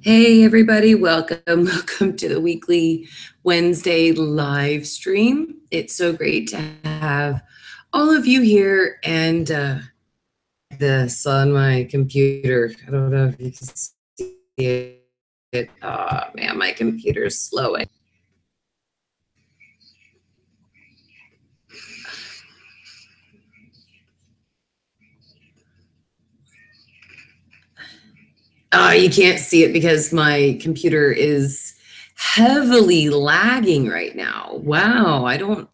Hey everybody, welcome. Welcome to the weekly Wednesday live stream. It's so great to have all of you here and this on my computer. I don't know if you can see it. Oh man, my computer's slowing. You can't see it because my computer is heavily lagging right now. Wow, it's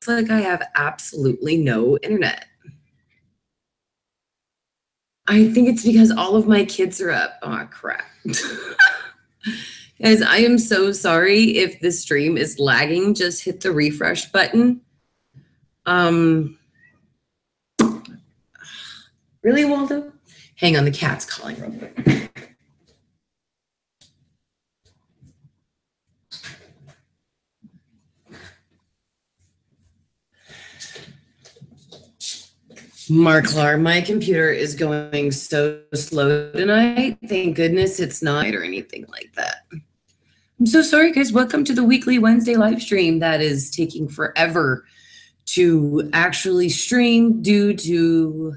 like I have absolutely no internet. I think it's because all of my kids are up. Oh, crap. Guys, I am so sorry if the stream is lagging. Just hit the refresh button. Really, Waldo? Hang on, the cat's calling real quick. Marklar, my computer is going so slow tonight. Thank goodness it's not or anything like that. I'm so sorry, guys. Welcome to the weekly Wednesday live stream that is taking forever to actually stream due to,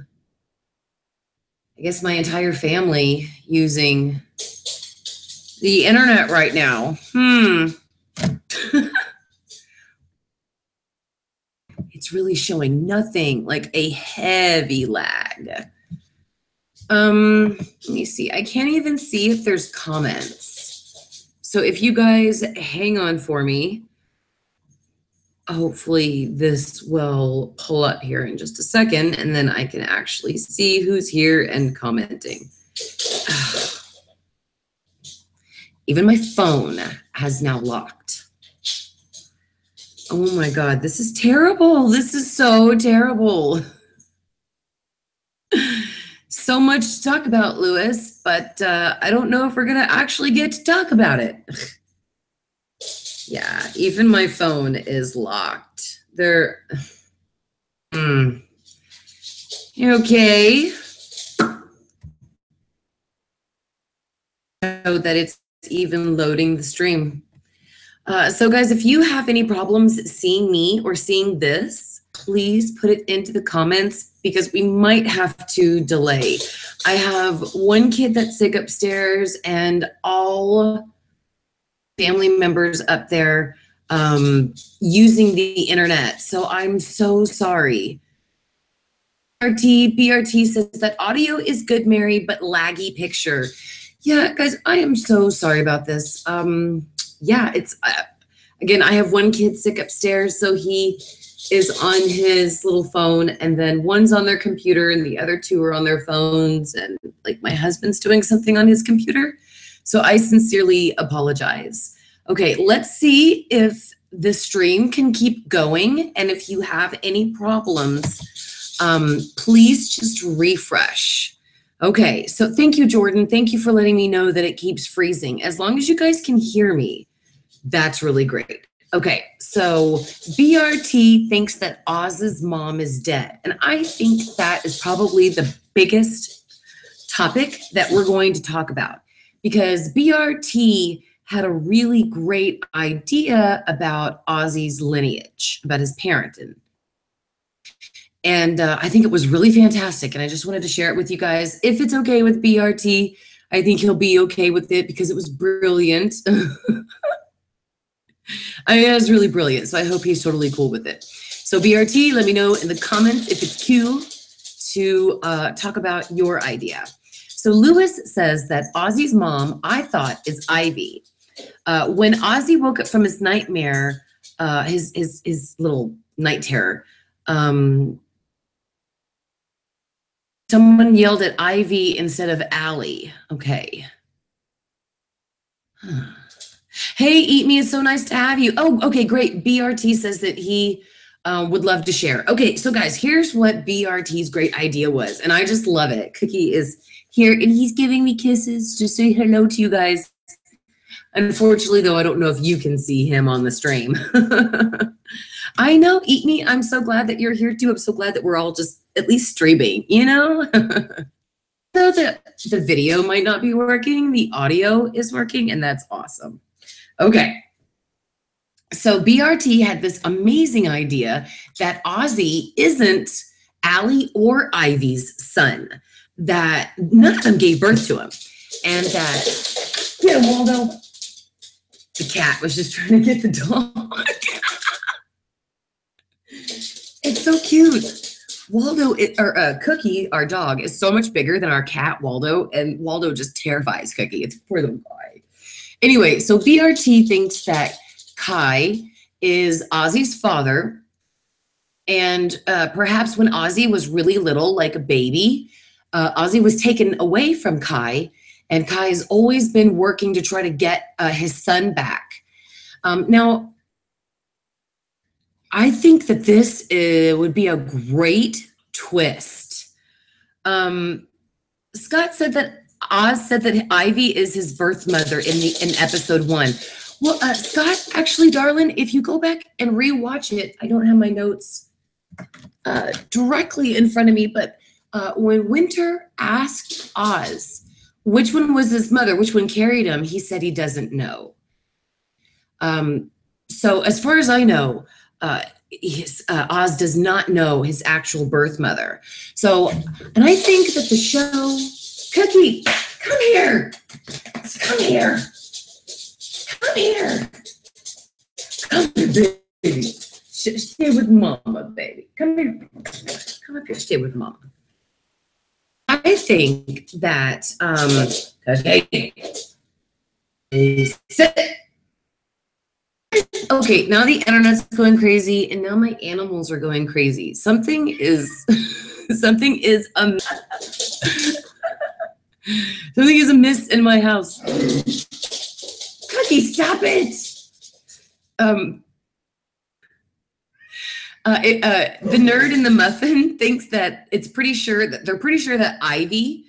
I guess, my entire family using the internet right now. It's really showing nothing, like a heavy lag. Let me see. I can't even see if there's comments. So if you guys hang on for me, hopefully this will pull up here in just a second, and then I can actually see who's here and commenting. Even my phone has now locked. Oh my God, this is terrible. This is so terrible. So much to talk about, Lewis, but I don't know if we're going to actually get to talk about it. Yeah, even my phone is locked. You okay? So that it's even loading the stream. So guys, if you have any problems seeing me or seeing this, please put it into the comments because we might have to delay. I have one kid that's sick upstairs and all family members up there using the internet. So I'm so sorry. BRT says that audio is good, Mary, but laggy picture. Yeah, guys, I am so sorry about this. Yeah, it's, again, I have one kid sick upstairs, so he is on his little phone, and then one's on their computer, and the other two are on their phones, and like my husband's doing something on his computer. So I sincerely apologize. Okay, let's see if the stream can keep going, and if you have any problems, please just refresh. Okay, so thank you, Jordan. Thank you for letting me know that it keeps freezing. As long as you guys can hear me, that's really great. Okay, so BRT thinks that Oz's mom is dead. And I think that is probably the biggest topic that we're going to talk about because BRT had a really great idea about Ozzy's lineage, about his parenting. And I think it was really fantastic. And I just wanted to share it with you guys. If it's okay with BRT, I think he'll be okay with it because it was brilliant. I mean, it was really brilliant. So I hope he's totally cool with it. So BRT, let me know in the comments if it's cool to talk about your idea. So Lewis says that Ozzy's mom, I thought, is Ivy. When Ozzy woke up from his nightmare, his little night terror, someone yelled at Ivy instead of Allie. Okay. Hey, Eat Me, it's so nice to have you. Oh, okay, great. BRT says that he would love to share. Okay, so guys, here's what BRT's great idea was, and I just love it. Cookie is here, and he's giving me kisses. Just say hello to you guys. Unfortunately, though, I don't know if you can see him on the stream. I know, Eat Me, I'm so glad that you're here too. I'm so glad that we're all just at least streaming, you know? So the video might not be working, the audio is working, and that's awesome. Okay. So BRT had this amazing idea that Ozzy isn't Allie or Ivy's son, that none of them gave birth to him. And that, yeah, Waldo, the cat was just trying to get the dog. It's so cute. Waldo, Cookie, our dog, is so much bigger than our cat, Waldo, and Waldo just terrifies Cookie. It's poor little guy. Anyway, so BRT thinks that Kai is Ozzy's father, and perhaps when Ozzy was really little, like a baby, Ozzy was taken away from Kai, and Kai has always been working to try to get his son back. Now, I think that this would be a great twist. Scott said that Oz said that Ivy is his birth mother in episode 1. Well, Scott, actually, darling, if you go back and rewatch it, I don't have my notes directly in front of me, but when Winter asked Oz which one was his mother, which one carried him, he said he doesn't know. So as far as I know, Oz does not know his actual birth mother. So, and I think that the show, Cookie, come here. Come here. Come here. Come here, baby. Stay with Mama, baby. Come here. Come up here. Stay with Mama. I think that, okay, sit. Okay, now the internet's going crazy, and now my animals are going crazy. Something is amiss. Something is amiss in my house. Cookie, stop it! The nerd in the muffin thinks that they're pretty sure that Ivy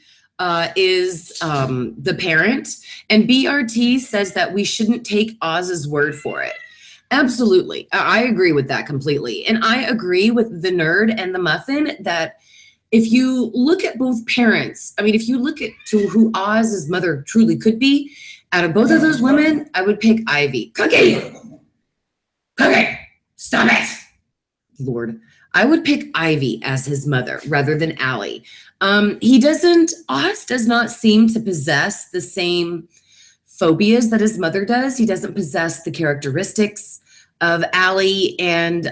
is the parent, and BRT says that we shouldn't take Oz's word for it. Absolutely, I agree with that completely, and I agree with the nerd and the muffin that if you look at both parents, I mean, if you look at to who Oz's mother truly could be, out of both of those women, I would pick Ivy. Cookie, stop it. Lord, I would pick Ivy as his mother rather than Allie. Oz does not seem to possess the same phobias that his mother does. He doesn't possess the characteristics of Allie. And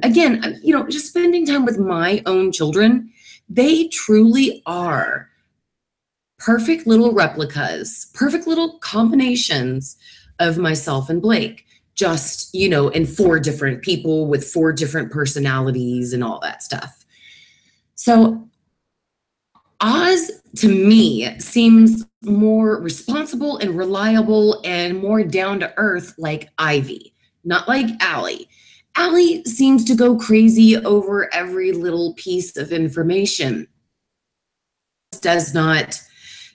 again, just spending time with my own children, they truly are perfect little replicas, perfect little combinations of myself and Blake. Just, in 4 different people with 4 different personalities and all that stuff. So Oz, to me, seems more responsible and reliable and more down to earth like Ivy, not like Allie. Allie seems to go crazy over every little piece of information. Does not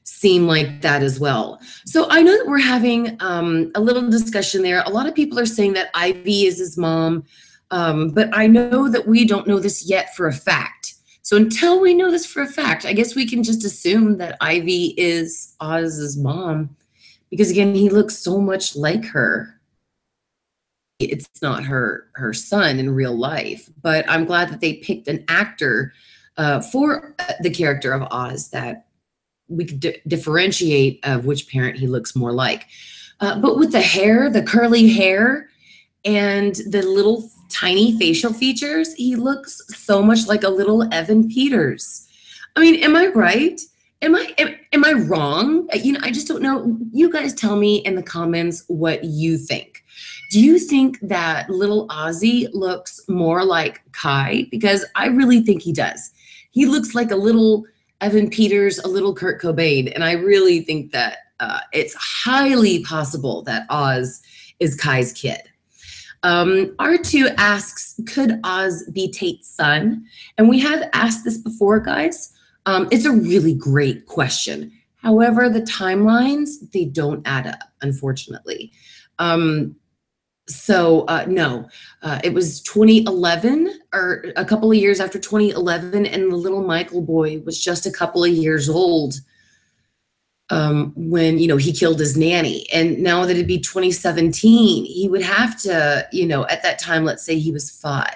seem like that as well. So I know that we're having a little discussion there. A lot of people are saying that Ivy is his mom, but I know that we don't know this yet for a fact. So until we know this for a fact, I guess we can just assume that Ivy is Oz's mom, because again, he looks so much like her. It's not her son in real life, but I'm glad that they picked an actor for the character of Oz that we could differentiate of which parent he looks more like. But with the hair, the curly hair, and the little tiny facial features, he looks so much like a little Evan Peters. I mean, am I right? Am I wrong? I just don't know. You guys tell me in the comments what you think. Do you think that little Ozzy looks more like Kai? Because I really think he does. He looks like a little Evan Peters, a little Kurt Cobain, and I really think that it's highly possible that Oz is Kai's kid. R2 asks, could Oz be Tate's son? And we have asked this before, guys. It's a really great question. However, the timelines, they don't add up, unfortunately. No, it was 2011 or a couple of years after 2011, and the little Michael boy was just a couple of years old when, he killed his nanny. And now that it'd be 2017, he would have to, at that time, let's say he was 5,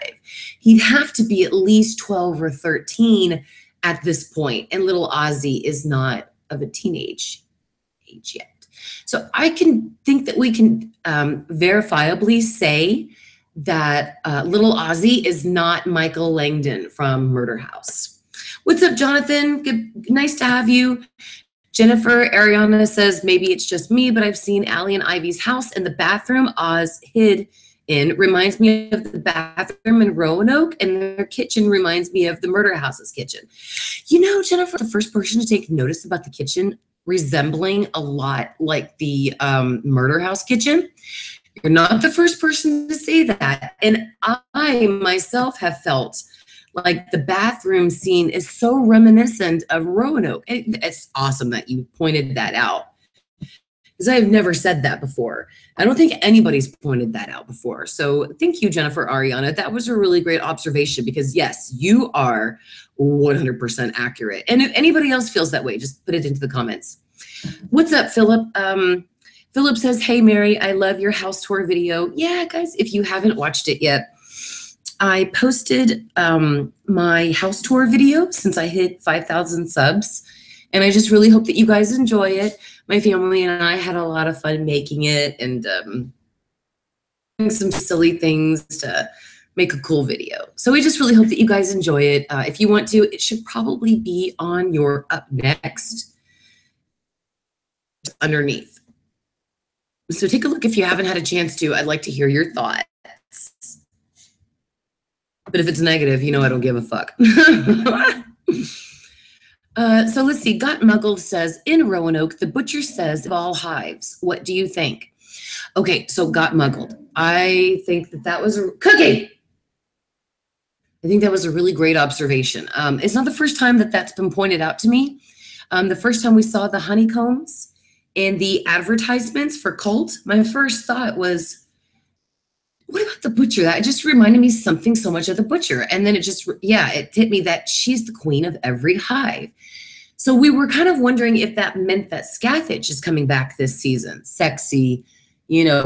he'd have to be at least 12 or 13 at this point. And little Ozzy is not of a teenage age yet. So I can think that we can verifiably say that little Ozzy is not Michael Langdon from Murder House. What's up, Jonathan? Nice to have you. Jennifer Ariana says, maybe it's just me, but I've seen Allie and Ivy's house, and the bathroom Oz hid in reminds me of the bathroom in Roanoke, and their kitchen reminds me of the Murder House's kitchen. Jennifer, the first person to take notice about the kitchen resembling a lot like the Murder House kitchen. You're not the first person to say that. And I myself have felt like the bathroom scene is so reminiscent of Roanoke. It's awesome that you pointed that out, because I have never said that before. I don't think anybody's pointed that out before. So thank you, Jennifer Ariana. That was a really great observation, because yes, you are 100% accurate. And if anybody else feels that way, just put it into the comments. What's up, Philip? Philip says, hey, Mary, I love your house tour video. Yeah, guys, if you haven't watched it yet, I posted my house tour video since I hit 5,000 subs. And I just really hope that you guys enjoy it. My family and I had a lot of fun making it, and doing some silly things to make a cool video. So we just really hope that you guys enjoy it. If you want to, it should probably be on your up next underneath. So take a look if you haven't had a chance to. I'd like to hear your thoughts. But if it's negative, I don't give a fuck. So let's see. Got Muggled says, in Roanoke, the butcher says of all hives. What do you think? Okay, so Got Muggled. I think that was a cookie. I think that was a really great observation. It's not the first time that that's been pointed out to me. The first time we saw the honeycombs in the advertisements for Cult, my first thought was, what about the butcher? That just reminded me something so much of the butcher. And then it hit me that she's the queen of every hive. So we were kind of wondering if that meant that Scathach is coming back this season. Sexy,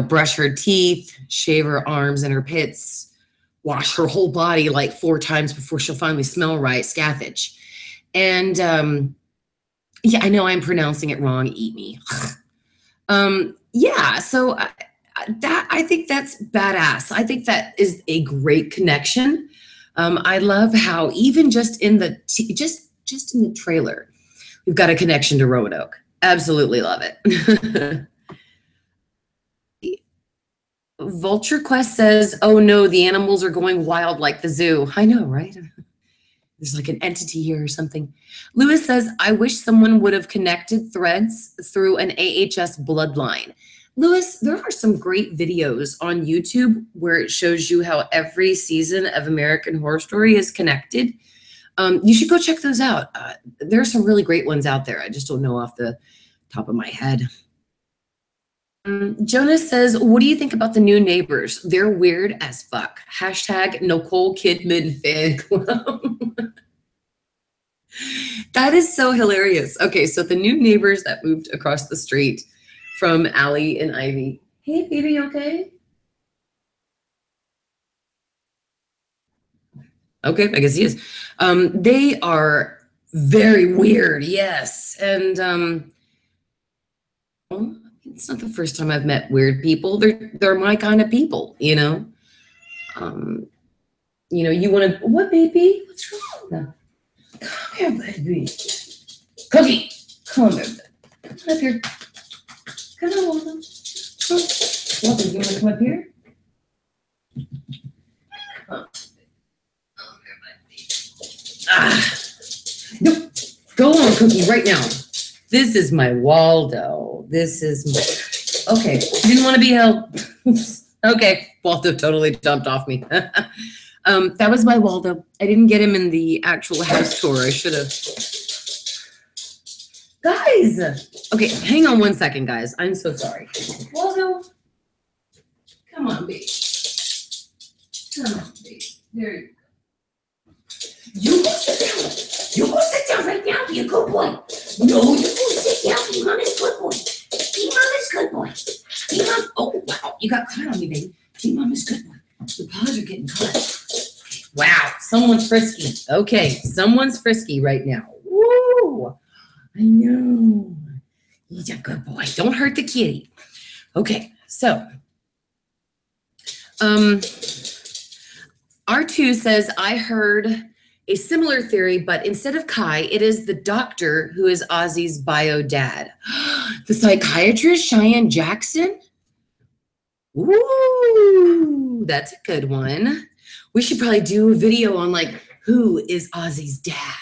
brush her teeth, shave her arms and her pits, wash her whole body like 4 times before she'll finally smell right, Scathach. And I know I'm pronouncing it wrong. Eat me. So I think that's badass. I think that is a great connection. I love how even just in the just in the trailer, we've got a connection to Roanoke. Absolutely love it. Vulture Quest says, oh no, the animals are going wild like the zoo. I know, right? There's like an entity here or something. Lewis says, I wish someone would have connected threads through an AHS bloodline. Lewis, there are some great videos on YouTube where it shows you how every season of American Horror Story is connected. You should go check those out. There are some really great ones out there. I just don't know off the top of my head. Jonas says, what do you think about the new neighbors? They're weird as fuck. Hashtag Nicole Kidman fan club. That is so hilarious. Okay, so the new neighbors that moved across the street from Allie and Ivy. Hey, baby, okay? Okay, I guess he is. They are very weird, yes. And it's not the first time I've met weird people. They're my kind of people, You want to, what, baby? What's wrong? Come here, baby. Cookie, come here. Come up here. Come on, Walter. Walter, you want to come up here? Come here, baby. No, go on, Cookie, right now. This is my Waldo. This is my, okay, didn't want to be held. Okay, Waldo totally jumped off me. That was my Waldo. I didn't get him in the actual house tour. I should have. Guys, okay, hang on one second, guys. I'm so sorry. Waldo, Come on, baby. Come on, baby. There you go. You go sit down. You go sit down right now. Be a good boy. No, you go sit down. Be Mama's good boy. Be Mama's good boy. Be Mom. Oh, wow. You got caught on me, baby. Be Mama's good boy. The paws are getting caught. Wow. Someone's frisky. Okay. Someone's frisky right now. Woo. I know. He's a good boy. Don't hurt the kitty. Okay. So, R2 says, I heard a similar theory, but instead of Kai, it is the doctor who is Ozzy's bio dad. The psychiatrist, Cheyenne Jackson? Ooh, that's a good one. We should probably do a video on like, who is Ozzy's dad?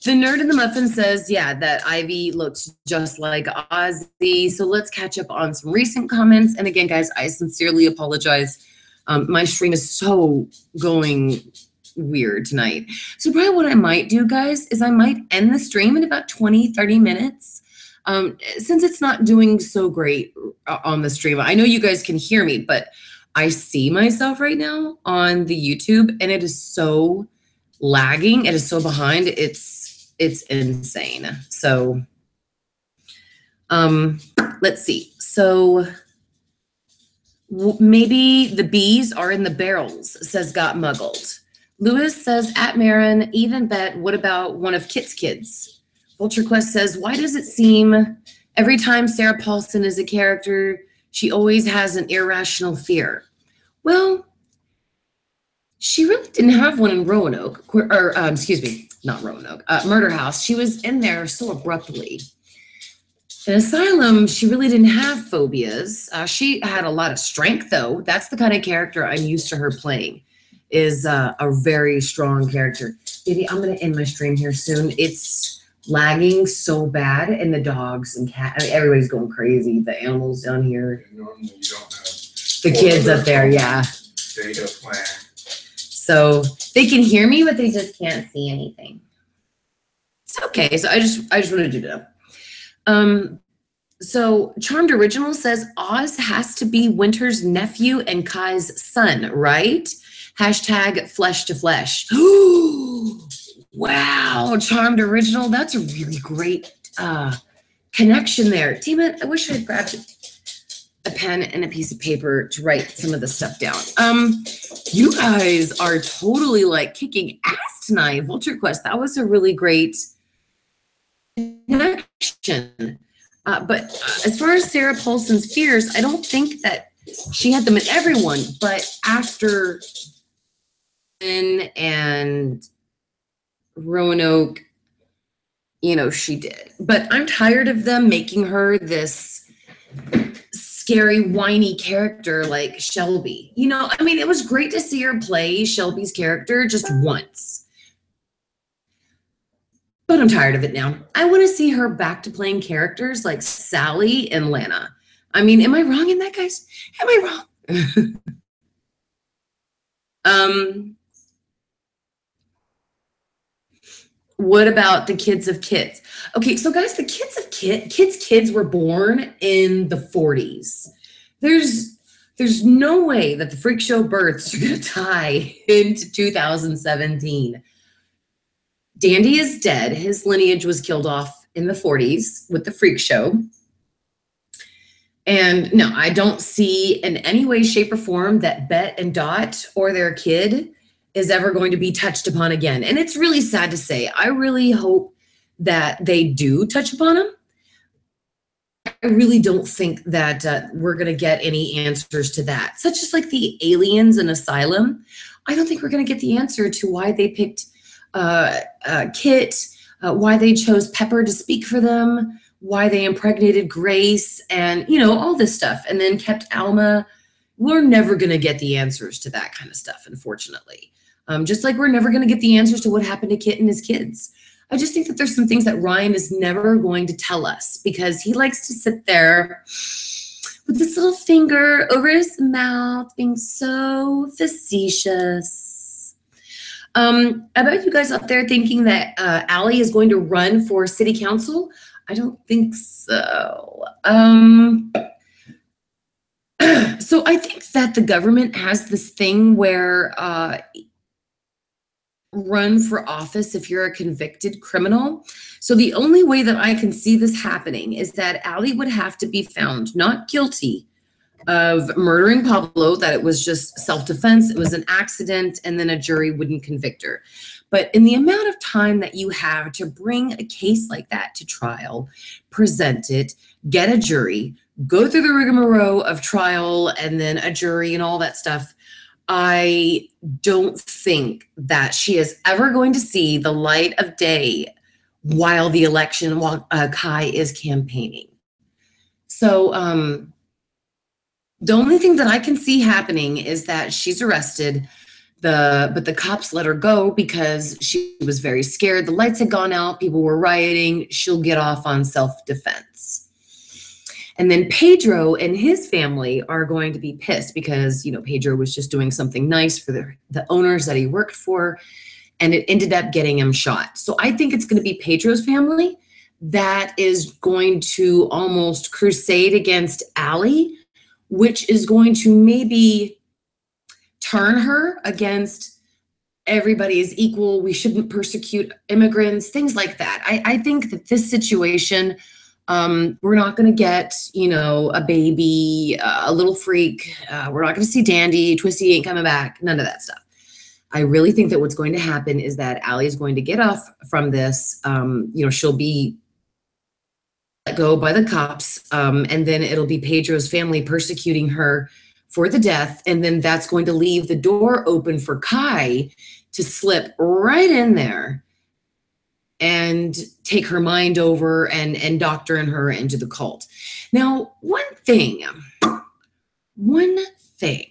The nerd in the muffin says, yeah, that Ivy looks just like Ozzy. So let's catch up on some recent comments. And again, guys, I sincerely apologize. My stream is so going weird tonight. So probably what I might do, guys, is I might end the stream in about 20, 30 minutes. Since it's not doing so great on the stream. I know you guys can hear me, but I see myself right now on the YouTube and it is so lagging. It is so behind. It's insane. So let's see. So maybe the bees are in the barrels, says Got Muggled. Lewis says, at Marin, even bet, what about one of Kit's kids? Vulture Quest says, why does it seem every time Sarah Paulson is a character, she always has an irrational fear? Well, she really didn't have one in Roanoke, or excuse me, not Roanoke, Murder House. She was in there so abruptly. In Asylum, she really didn't have phobias. She had a lot of strength, though. That's the kind of character I'm used to her playing, is a very strong character. Baby, I'm going to end my stream here soon. It's lagging so bad, and the dogs and cats, I mean, everybody's going crazy. The animals down here. Normally you don't have the kids up there, yeah. Data plan. So they can hear me, but they just can't see anything. It's okay. So I just wanted you to know. So Charmed Original says Oz has to be Winter's nephew and Kai's son, right? Hashtag flesh to flesh. Wow, Charmed Original. That's a really great connection there. Damn it, I wish I had grabbed a pen and a piece of paper to write some of the stuff down. You guys are totally like kicking ass tonight. Vulture Quest, that was a really great connection. But as far as Sarah Paulson's fears, I don't think that she had them in everyone, but after Lynn and Roanoke, you know, she did. But I'm tired of them making her this scary, whiny character like Shelby. You know, I mean, it was great to see her play Shelby's character just once. But I'm tired of it now. I want to see her back to playing characters like Sally and Lana. I mean, am I wrong in that, guys? Am I wrong? What about the kids of Kits? Okay, so guys, the kids of Kit's kids were born in the 40s. There's no way that the freak show births are going to tie into 2017. Dandy is dead. His lineage was killed off in the 40s with the freak show. And no, I don't see in any way, shape, or form that Bet and Dot or their kid is ever going to be touched upon again. And it's really sad to say. I really hope that they do touch upon them. I really don't think that we're going to get any answers to that. Such as like the aliens in Asylum. I don't think we're going to get the answer to why they picked Kit, why they chose Pepper to speak for them, why they impregnated Grace, and, you know, all this stuff, and then kept Alma. We're never going to get the answers to that kind of stuff, unfortunately. Just like we're never going to get the answers to what happened to Kit and his kids. I just think that there's some things that Ryan is never going to tell us because he likes to sit there with this little finger over his mouth, being so facetious. About you guys up there thinking that Allie is going to run for city council, I don't think so. So I think that the government has this thing where run for office if you're a convicted criminal. So the only way that I can see this happening is that Allie would have to be found not guilty of murdering Pablo, that it was just self-defense, it was an accident, and then a jury wouldn't convict her. But in the amount of time that you have to bring a case like that to trial, present it, get a jury, go through the rigmarole of trial and then a jury and all that stuff, I don't think that she is ever going to see the light of day while the election, while Kai is campaigning. So the only thing that I can see happening is that she's arrested, but the cops let her go because she was very scared. The lights had gone out, people were rioting. She'll get off on self-defense. And then Pedro and his family are going to be pissed because, you know, Pedro was just doing something nice for the owners that he worked for, and it ended up getting him shot. So I think it's going to be Pedro's family that is going to almost crusade against Allie, which is going to maybe turn her against everybody is equal, we shouldn't persecute immigrants, things like that. I think that this situation, we're not going to get, you know, a baby, a little freak. We're not going to see Dandy, Twisty ain't coming back, none of that stuff. I really think that what's going to happen is that Allie is going to get off from this. You know, she'll be let go by the cops, and then it'll be Pedro's family persecuting her for the death, and then that's going to leave the door open for Kai to slip right in there and take her mind over and indoctrinate her into the cult. Now, one thing that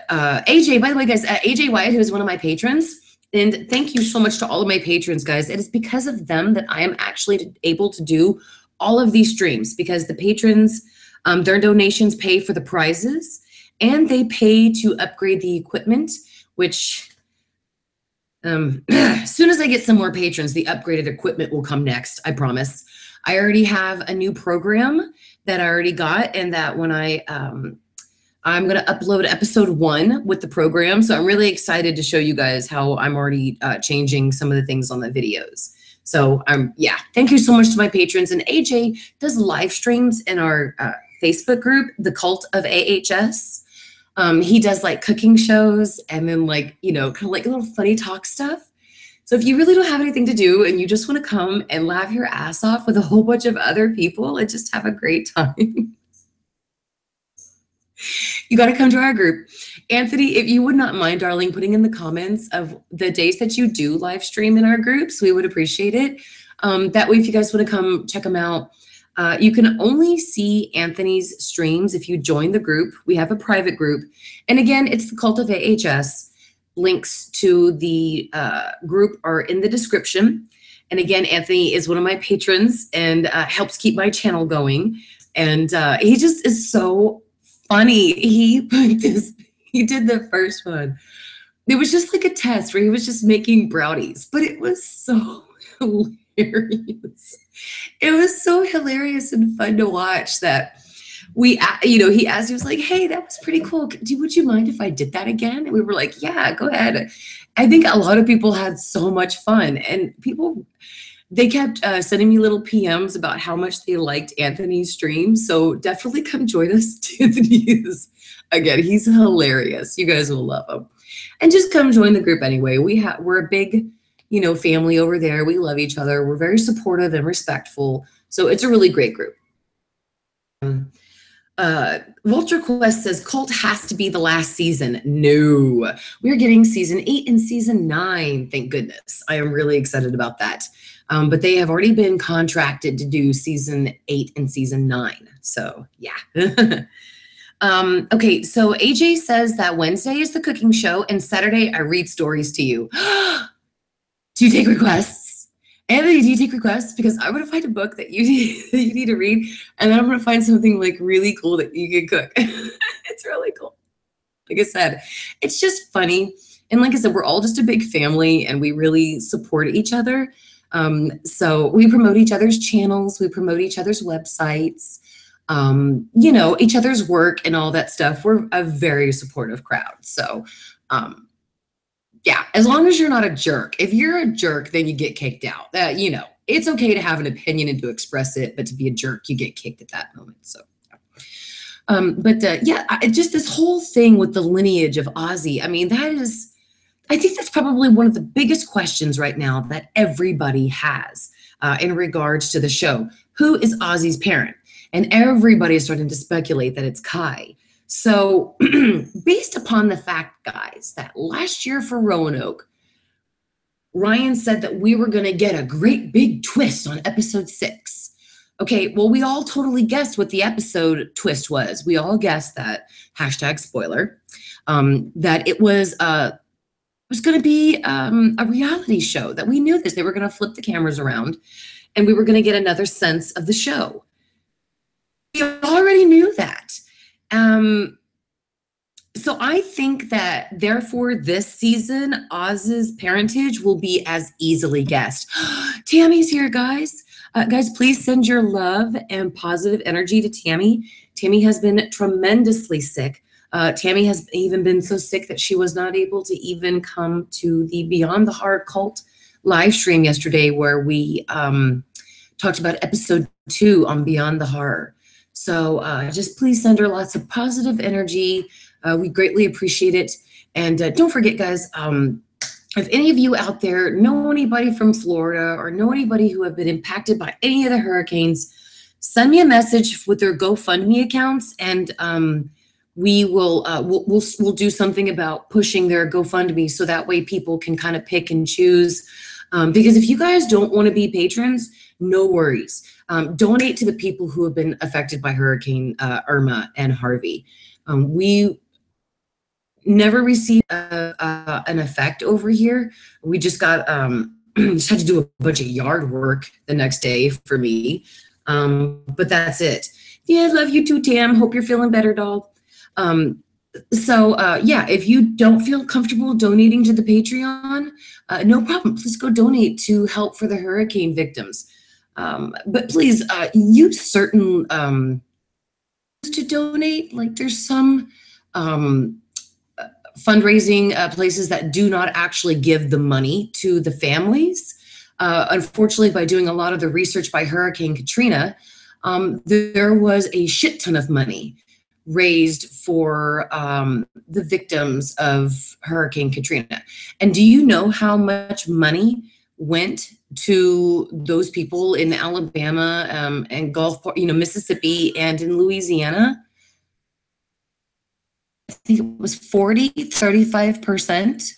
AJ, by the way, guys, AJ Wyatt, who is one of my patrons, and thank you so much to all of my patrons, guys. It is because of them that I am actually able to do all of these streams, because the patrons, their donations pay for the prizes and they pay to upgrade the equipment, which as soon as I get some more patrons, the upgraded equipment will come next, I promise. I already have a new program that I already got, and that when I'm going to upload episode 1 with the program. So I'm really excited to show you guys how I'm already changing some of the things on the videos. So yeah, thank you so much to my patrons. And AJ does live streams in our Facebook group, The Cult of AHS. He does like cooking shows and then like, you know, kind of like a little funny talk stuff. So if you really don't have anything to do and you just want to come and laugh your ass off with a whole bunch of other people and just have a great time, you got to come to our group. Anthony, if you would not mind, darling, putting in the comments of the days that you do live stream in our groups, we would appreciate it. That way, if you guys want to come check them out, you can only see Anthony's streams if you join the group. We have a private group. And again, it's the Cult of AHS. Links to the group are in the description. And again, Anthony is one of my patrons and helps keep my channel going. And he just is so funny. He did the first one. It was just like a test where he was just making brownies, but it was so hilarious. It was so hilarious and fun to watch that he asked, he was like, hey, that was pretty cool. Would you mind if I did that again? And we were like, yeah, go ahead. I think a lot of people had so much fun, and they kept sending me little PMs about how much they liked Anthony's stream. So definitely come join us. Anthony's, again, he's hilarious. You guys will love him. And just come join the group anyway. We're a big, you know, family over there. We love each other. We're very supportive and respectful. So it's a really great group. Vulture Quest says Cult has to be the last season. No, we're getting season 8 and season 9. Thank goodness. I am really excited about that. But they have already been contracted to do season 8 and season 9. So yeah. Okay, so AJ says that Wednesday is the cooking show and Saturday I read stories to you. Do you take requests? Anthony, do you take requests? Because I'm going to find a book that you need to read, and then I'm going to find something like really cool that you can cook. It's really cool. Like I said, it's just funny. And like I said, we're all just a big family and we really support each other. So we promote each other's channels, we promote each other's websites, you know, each other's work and all that stuff. We're a very supportive crowd. So, yeah, as long as you're not a jerk. If you're a jerk, then you get kicked out. You know, it's okay to have an opinion and to express it, but to be a jerk, you get kicked at that moment. So, yeah, just this whole thing with the lineage of Ozzy. I mean, I think that's probably one of the biggest questions right now that everybody has in regards to the show. Who is Ozzy's parent? And everybody is starting to speculate that it's Kai. So based upon the fact, guys, that last year for Roanoke, Ryan said that we were going to get a great big twist on episode 6. Okay, well, we all totally guessed what the episode twist was. We all guessed that, hashtag spoiler, that it was going to be a reality show, that we knew this. They were going to flip the cameras around and we were going to get another sense of the show. We already knew that. So I think that therefore this season, Oz's parentage will be as easily guessed. Tammy's here, guys. Guys, please send your love and positive energy to Tammy. Tammy has been tremendously sick. Tammy has even been so sick that she was not able to even come to the Beyond the Heart Cult live stream yesterday, where we talked about episode 2 on Beyond the Horror. So just please send her lots of positive energy. We greatly appreciate it. And don't forget, guys, if any of you out there know anybody from Florida or know anybody who have been impacted by any of the hurricanes, send me a message with their GoFundMe accounts, and we will we'll do something about pushing their GoFundMe so that way people can kind of pick and choose. Because if you guys don't want to be patrons, no worries. Donate to the people who have been affected by Hurricane Irma and Harvey. We never received an effect over here. We just got just had to do a bunch of yard work the next day for me. But that's it. Yeah, love you too, Tam. Hope you're feeling better, doll. Yeah, if you don't feel comfortable donating to the Patreon, no problem. Please go donate to help for the hurricane victims. But please use certain to donate. Like there's some fundraising places that do not actually give the money to the families. Unfortunately, by doing a lot of the research by Hurricane Katrina, there was a shit ton of money raised for the victims of Hurricane Katrina. And do you know how much money went to those people in Alabama and Gulfport, Mississippi, and in Louisiana? I think it was 35%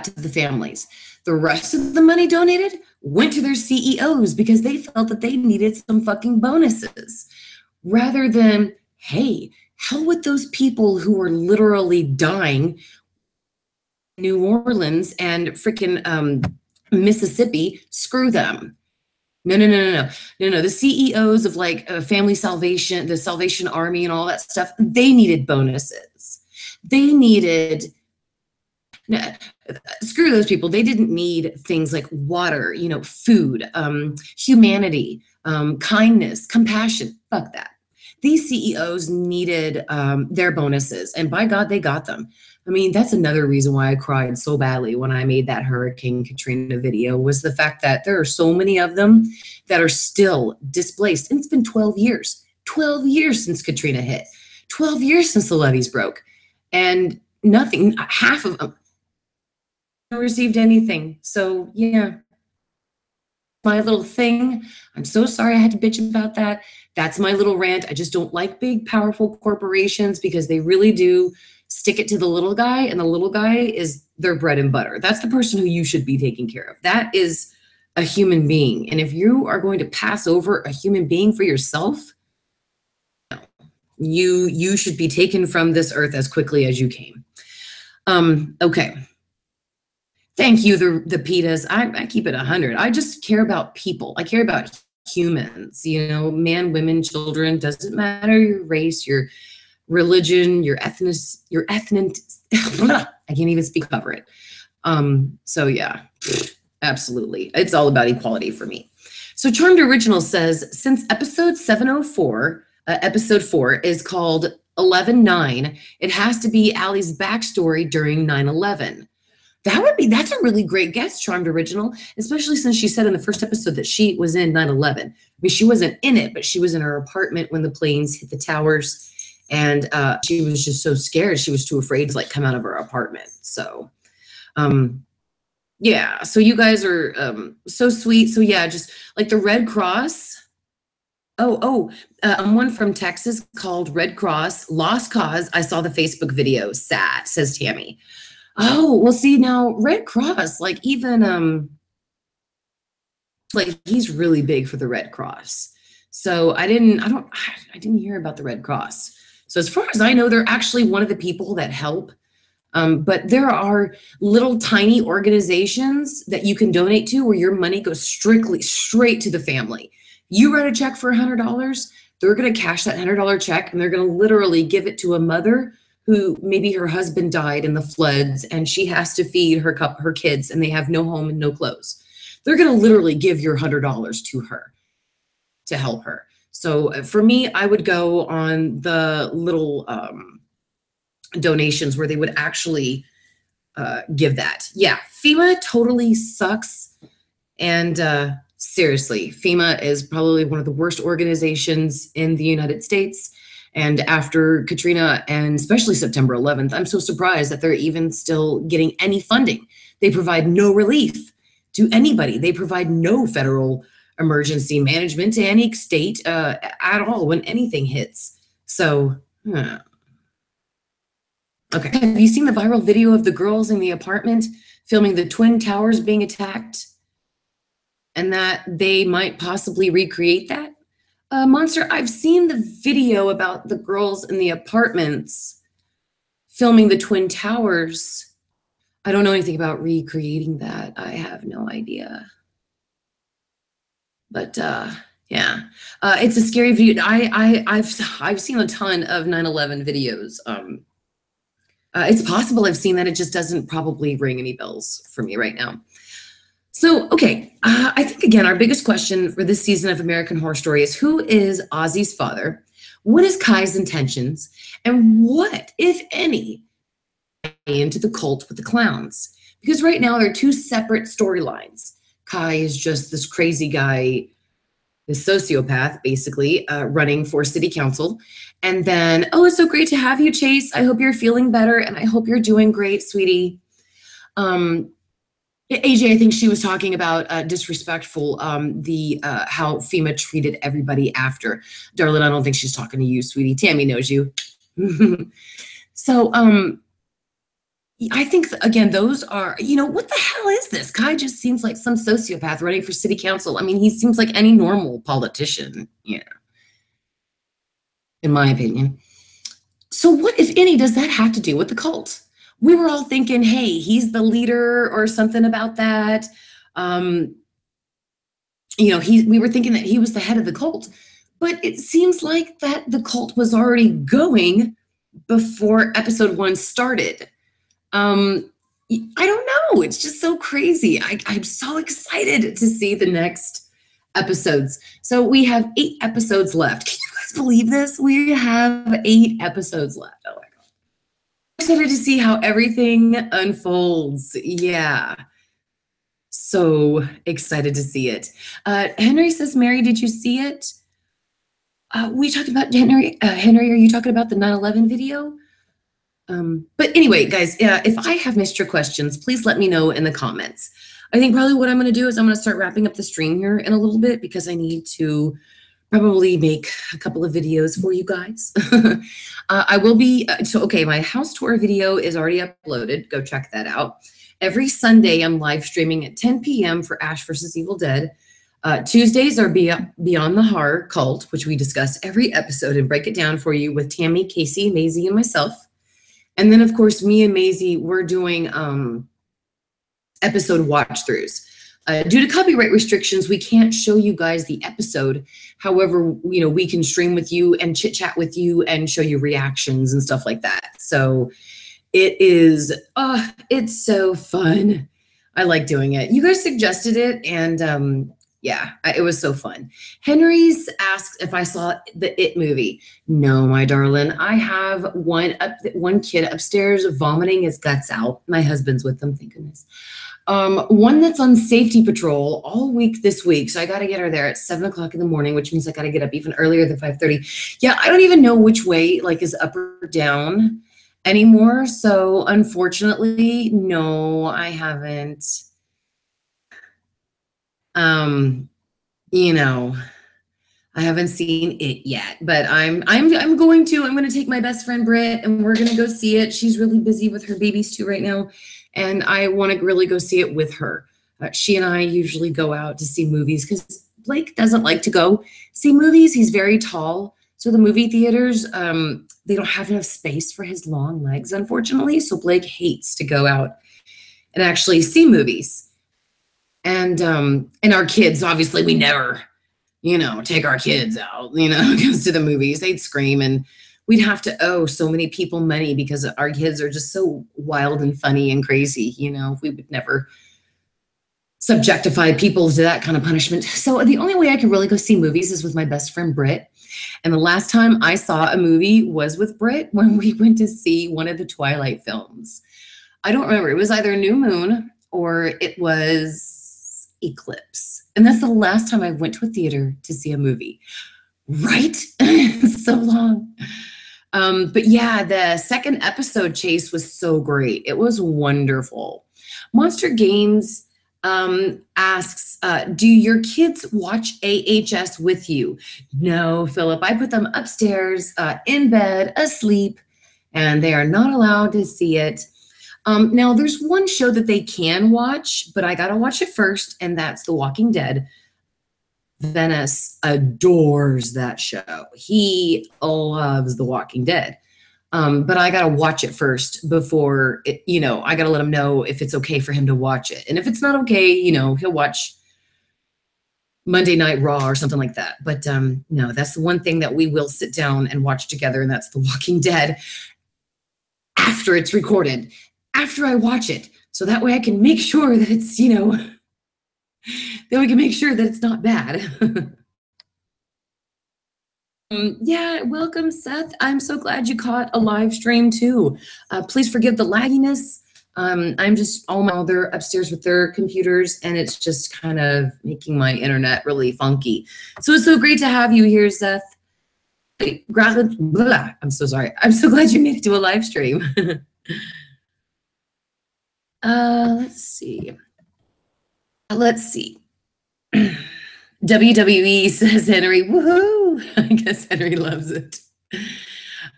to the families. The rest of the money donated went to their CEOs because they felt that they needed some fucking bonuses. Rather than, hey, hell with those people who are literally dying in New Orleans and freaking Mississippi, screw them. No. The CEOs of like Family Salvation, the Salvation Army and all that stuff, they needed bonuses. They needed, screw those people. They didn't need things like water, food, humanity, kindness, compassion. Fuck that. These CEOs needed their bonuses, and by God, they got them. I mean, that's another reason why I cried so badly when I made that Hurricane Katrina video, was the fact that there are so many of them that are still displaced. And it's been 12 years. 12 years since Katrina hit. 12 years since the levees broke. And nothing, half of them received anything. So, yeah. My little thing. I'm so sorry I had to bitch about that. That's my little rant. I just don't like big, powerful corporations because they really do stick it to the little guy, and the little guy is their bread and butter. That's the person who you should be taking care of. That is a human being. And if you are going to pass over a human being for yourself, you should be taken from this earth as quickly as you came. Okay. Thank you, the PETAs. I keep it 100. I just care about people. I care about humans, man, women, children, doesn't matter your race, your religion, your ethnic, I can't even speak over it. So yeah, Absolutely. It's all about equality for me. So Charmed Original says, since episode 704, episode 4 is called 11/9, it has to be Allie's backstory during 9/11. That's a really great guess, Charmed Original, especially since she said in the first episode that she was in 9/11. I mean, she wasn't in it, but she was in her apartment when the planes hit the towers. And she was just so scared. She was too afraid to like come out of her apartment. So, yeah. So you guys are so sweet. So yeah, just like the Red Cross. One from Texas called Red Cross Lost Cause. I saw the Facebook video. Sad, says Tammy. Oh, well, see now Red Cross, like even like he's really big for the Red Cross. So I didn't hear about the Red Cross. So as far as I know, they're actually one of the people that help. But there are little tiny organizations that you can donate to where your money goes straight to the family. You write a check for $100, they're going to cash that $100 check and they're going to literally give it to a mother who maybe her husband died in the floods and she has to feed her kids and they have no home and no clothes. They're going to literally give your $100 to her to help her. So for me, I would go on the little donations where they would actually give that. Yeah, FEMA totally sucks. And seriously, FEMA is probably one of the worst organizations in the United States. And after Katrina and especially September 11th, I'm so surprised that they're even still getting any funding. They provide no relief to anybody. They provide no federal emergency management to any state at all when anything hits. So, okay. Have you seen the viral video of the girls in the apartment filming the Twin Towers being attacked? And that they might possibly recreate that? Monster, I've seen the video about the girls in the apartments filming the Twin Towers. I don't know anything about recreating that. I have no idea. But yeah, it's a scary video. I've seen a ton of 9/11 videos. It's possible I've seen that. It just doesn't probably ring any bells for me right now. So, okay, I think, again, our biggest question for this season of American Horror Story is who is Ozzy's father? What is Kai's intentions? And what, if any, into the cult with the clowns? Because right now there are two separate storylines. Kai is just this crazy guy, this sociopath, basically, running for city council. And then, oh, it's so great to have you, Chase. I hope you're feeling better, and I hope you're doing great, sweetie. AJ, I think she was talking about disrespectful, how FEMA treated everybody after. Darlene, I don't think she's talking to you, sweetie. Tammy knows you. So I think, again, those are, what the hell is this? Kai just seems like some sociopath running for city council. I mean, he seems like any normal politician, in my opinion. So what, if any, does that have to do with the cult? We were all thinking, hey, he's the leader or something about that. We were thinking that he was the head of the cult. But it seems like that the cult was already going before episode 1 started. I don't know. It's just so crazy. I'm so excited to see the next episodes. So we have 8 episodes left. Can you guys believe this? We have 8 episodes left. Oh my God. Excited to see how everything unfolds. Yeah. So excited to see it. Henry says, Mary, did you see it? We talked about Henry. Henry, are you talking about the 9/11 video? But anyway, guys, if I have missed your questions, please let me know in the comments. I think probably what I'm going to do is I'm going to start wrapping up the stream here in a little bit because I need to probably make a couple of videos for you guys. I will be, okay, my house tour video is already uploaded. Go check that out. Every Sunday, I'm live streaming at 10 p.m. for Ash vs. Evil Dead. Tuesdays are Beyond the Horror Cult, which we discuss every episode and break it down for you with Tammy, Casey, Maisie, and myself. And then, of course, me and Maisie, we're doing episode watch-throughs. Due to copyright restrictions, we can't show you guys the episode. However, we can stream with you and chit-chat with you and show you reactions and stuff like that. So it is, it's so fun. I like doing it. You guys suggested it, and yeah, it was so fun. Henry's asked if I saw the It movie. No, my darling. I have one kid upstairs vomiting his guts out. My husband's with them, thank goodness. One that's on safety patrol all week this week. So I got to get her there at 7 o'clock in the morning, which means I got to get up even earlier than 5:30. Yeah, I don't even know which way like is up or down anymore. So unfortunately, no, I haven't. You know, I haven't seen it yet, but I'm going to take my best friend Britt and we're going to go see it. She's really busy with her babies too right now. And I want to really go see it with her. She and I usually go out to see movies because Blake doesn't like to go see movies. He's very tall. So the movie theaters, they don't have enough space for his long legs, unfortunately. So Blake hates to go out and actually see movies. And our kids, obviously, we never, take our kids out, goes to the movies. They'd scream and we'd have to owe so many people money because our kids are just so wild and funny and crazy. We would never subjectify people to that kind of punishment. So the only way I could really go see movies is with my best friend, Britt. And the last time I saw a movie was with Britt when we went to see one of the Twilight films. I don't remember. It was either New Moon or it was Eclipse. And that's the last time I went to a theater to see a movie. Right? So long. But yeah, the second episode, Chase, was so great. It was wonderful. Monster Games asks, do your kids watch AHS with you? No, Philip. I put them upstairs, in bed, asleep, and they are not allowed to see it. Now, there's one show that they can watch, but I got to watch it first, and that's The Walking Dead. Venice adores that show. He loves The Walking Dead. But I got to watch it first before, I got to let him know if it's okay for him to watch it. And if it's not okay, he'll watch Monday Night Raw or something like that. But no, that's the one thing that we will sit down and watch together, and that's The Walking Dead after it's recorded, after I watch it. So that way I can make sure that it's, then we can make sure that it's not bad. Yeah, welcome, Seth. I'm so glad you caught a live stream too. Please forgive the lagginess. I'm just they're upstairs with their computers, and it's just kind of making my internet really funky. So it's so great to have you here, Seth. I'm so sorry. I'm so glad you made it to a live stream. Let's see. WWE, says Henry. Woohoo! I guess Henry loves it.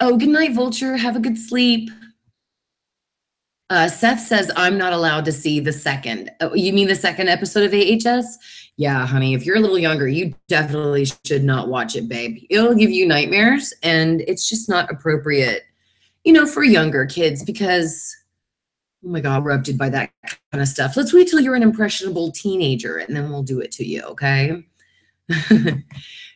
Oh, good night, Vulture. Have a good sleep. Seth says, I'm not allowed to see the second. Oh, you mean the second episode of AHS? Yeah, honey, if you're a little younger, you definitely should not watch it, babe. It'll give you nightmares, and it's just not appropriate, for younger kids because, oh my God, erupted by that kind of stuff. Let's wait till you're an impressionable teenager, and then we'll do it to you, okay?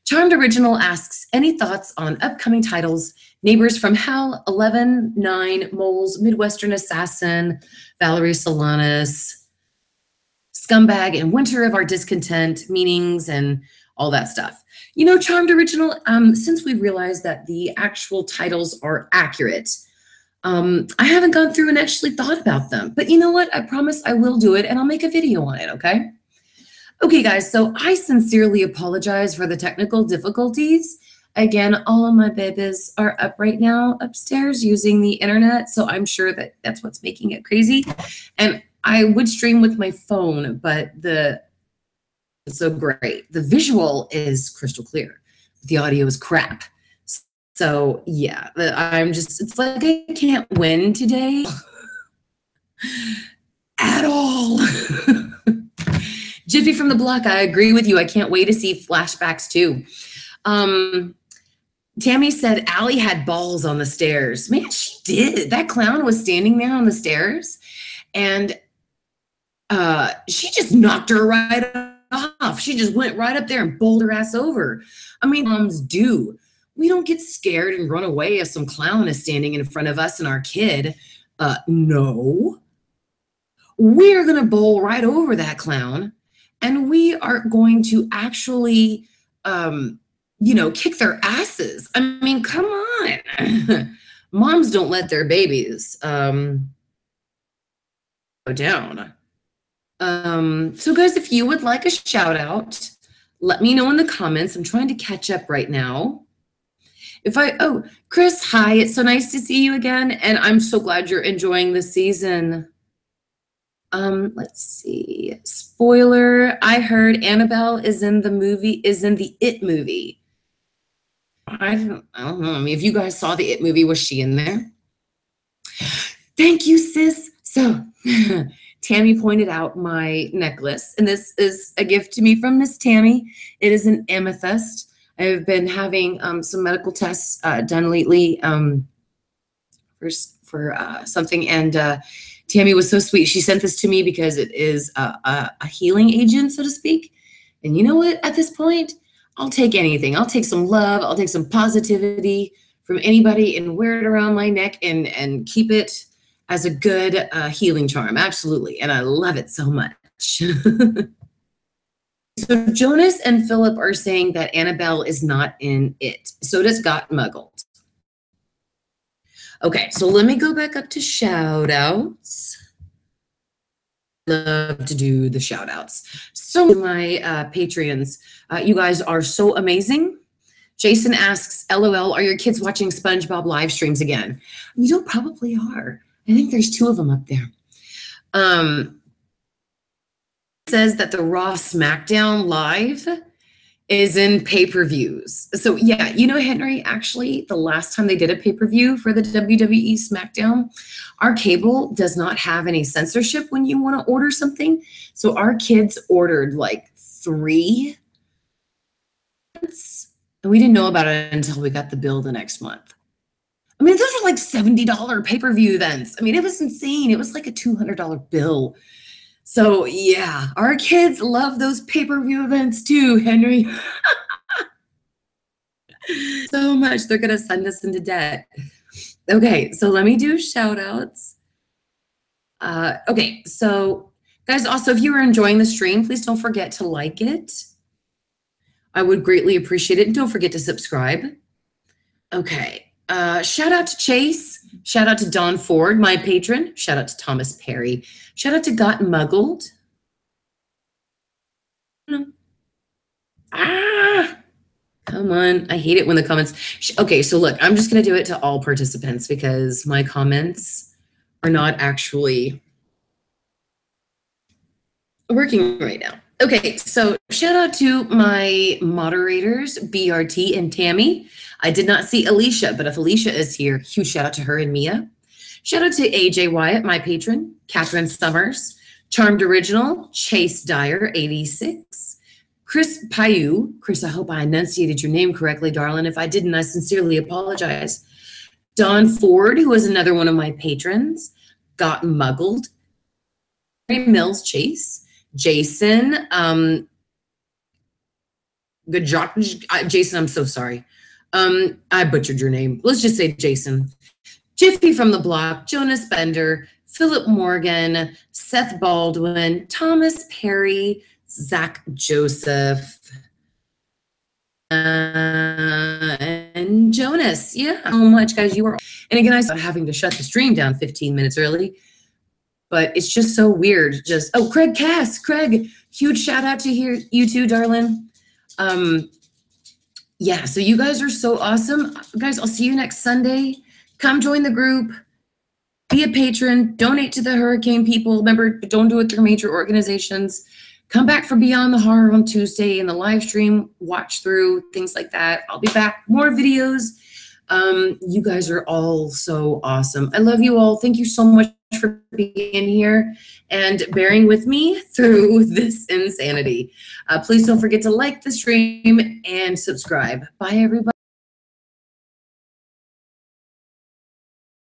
Charmed Original asks, any thoughts on upcoming titles? Neighbors from Hell, 11, 9, Moles, Midwestern Assassin, Valerie Solanas, Scumbag, and Winter of Our Discontent, Meanings, and all that stuff. Charmed Original, since we realized that the actual titles are accurate, I haven't gone through and actually thought about them. But you know what? I promise I will do it, and I'll make a video on it, okay? Okay, guys, so I sincerely apologize for the technical difficulties. Again, all of my babies are up right now upstairs using the internet, so I'm sure that that's what's making it crazy. And I would stream with my phone, but it's so great. The visual is crystal clear. The audio is crap. So yeah, it's like I can't win today at all. Jiffy from the block, I agree with you. I can't wait to see flashbacks too. Tammy said Allie had balls on the stairs. Man, she did. That clown was standing there on the stairs, and she just knocked her right off. She just went right up there and bowled her ass over. I mean, moms do. We don't get scared and run away if some clown is standing in front of us and our kid. No. we're going to bowl right over that clown, and we are going to actually, kick their asses. I mean, come on. Moms don't let their babies go down. So guys, if you would like a shout out, let me know in the comments. I'm trying to catch up right now. Chris, hi, it's so nice to see you again, and I'm so glad you're enjoying the season. Let's see. Spoiler, I heard Annabelle is in the It movie. I don't know. I mean, if you guys saw the It movie, was she in there? Thank you, sis. So, Tammy pointed out my necklace, and this is a gift to me from Miss Tammy. It is an amethyst. I've been having some medical tests done lately for something, and Tammy was so sweet. She sent this to me because it is a healing agent, so to speak. And you know what? At this point, I'll take anything. I'll take some love. I'll take some positivity from anybody and wear it around my neck and keep it as a good healing charm. Absolutely. And I love it so much. So Jonas and Philip are saying that Annabelle is not in it. So does Got Muggled. Okay, so let me go back up to shout outs. Love to do the shout outs. So my Patreons, you guys are so amazing. Jason asks, LOL, are your kids watching SpongeBob live streams again? You know, probably are. I think there's 2 of them up there. Says that the Raw SmackDown live is in pay-per-views. So yeah, you know, Henry, actually, the last time they did a pay-per-view for the WWE SmackDown, our cable does not have any censorship when you want to order something. So our kids ordered like 3, and we didn't know about it until we got the bill the next month. I mean, those were like $70 pay-per-view events. I mean, it was insane. It was like a $200 bill. So yeah, our kids love those pay-per-view events too, Henry. So much. They're going to send us into debt. Okay, so let me do shout outs. Okay, so guys, also, if you are enjoying the stream, please don't forget to like it. I would greatly appreciate it. And don't forget to subscribe. Okay, shout out to Chase. Shout out to Don Ford, my patron. Shout out to Thomas Perry. Shout out to Got Muggled. Come on. I hate it when the comments. Okay, so look, I'm just going to do it to all participants because my comments are not actually working right now. Okay, so shout out to my moderators, BRT and Tammy. I did not see Alicia, but if Alicia is here, huge shout out to her and Mia. Shout out to AJ Wyatt, my patron, Catherine Summers, Charmed Original, Chase Dyer, 86, Chris Payu. Chris, I hope I enunciated your name correctly, darling. If I didn't, I sincerely apologize. Don Ford, who is another one of my patrons, Got Muggled, Mills Chase, Jason, good job. Jason, I'm so sorry. I butchered your name. Let's just say Jason. Jiffy from the Block, Jonas Bender, Philip Morgan, Seth Baldwin, Thomas Perry, Zach Joseph, and Jonas. Yeah, so much, guys. You are. And again, I started having to shut the stream down 15 minutes early. But it's just so weird. Craig Cass. Craig, huge shout out to you too, darling. Yeah, so you guys are so awesome. Guys, I'll see you next Sunday. Come join the group. Be a patron. Donate to the hurricane people. Remember, don't do it through major organizations. Come back for Beyond the Horror on Tuesday in the live stream. Watch through, things like that. I'll be back. More videos. You guys are all so awesome. I love you all. Thank you so much for being here and bearing with me through this insanity. Please don't forget to like the stream and subscribe. Bye, everybody.